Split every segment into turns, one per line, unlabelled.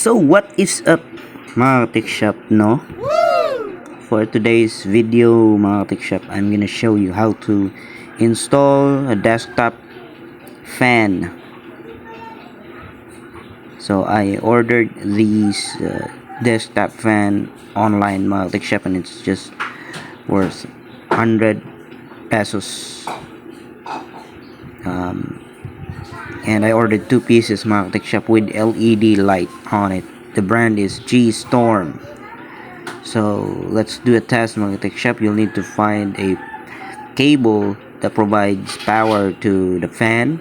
So what is up mga tech shop, no? For today's video mga tech shop, I'm gonna show you how to install a desktop fan. So I ordered these desktop fan online mga tech shop, and it's just worth 100 pesos. And I ordered two pieces mga tech shop with LED light on it. The brand is G-Storm. So let's do a test mga tech shop. You'll need to find a cable that provides power to the fan.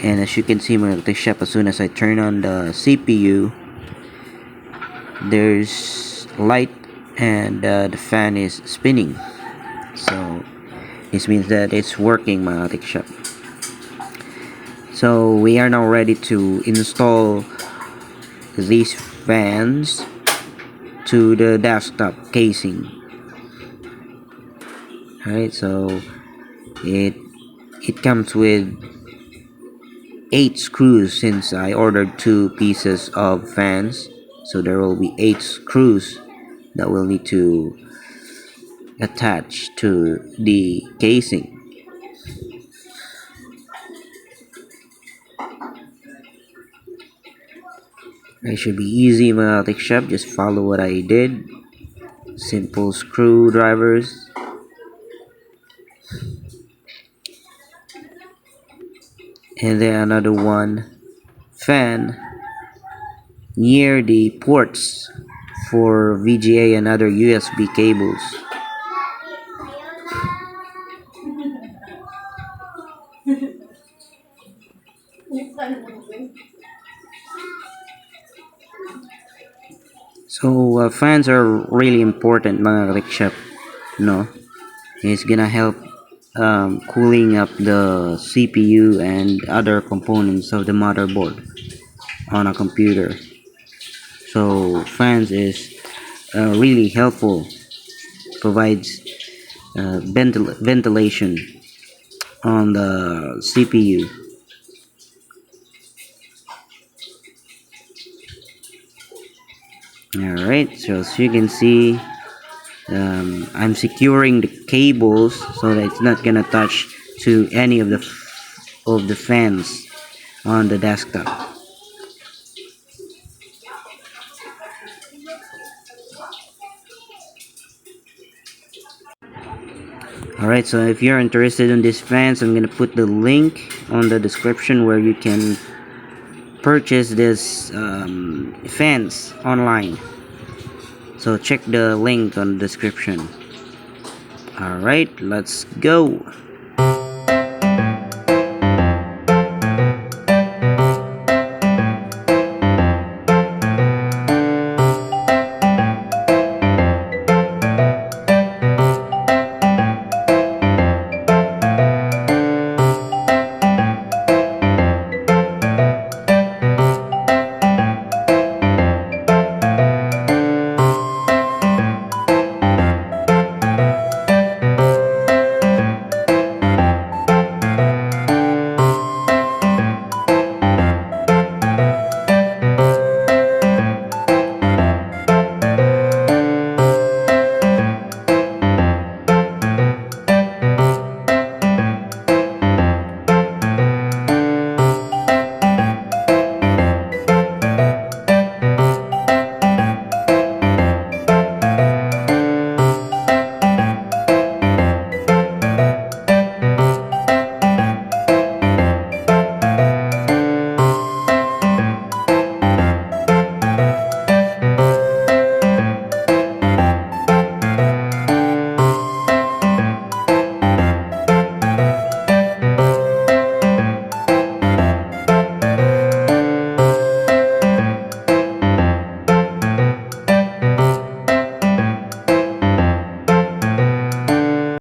And as you can see mga tech shop, as soon as I turn on the CPU, there's light and the fan is spinning. So this means that it's working mga tech shop. So we are now ready to install these fans to the desktop casing. Alright, so it comes with 8 screws since I ordered two pieces of fans. So there will be 8 screws that will need to attach to the casing. It should be easy mga tech shop. Just follow what I did. Simple screwdrivers. And then another one fan near the ports for VGA and other USB cables. So fans are really important mga tech shop, no? It's gonna help cooling up the CPU and other components of the motherboard on a computer. So fans is really helpful, provides ventilation on the CPU. Alright, so as you can see, I'm securing the cables so that it's not gonna touch to any of the fans on the desktop. Alright, so if you're interested in these fans, I'm gonna put the link on the description where you can purchase this fans online. So check the link on the description. Alright, let's go.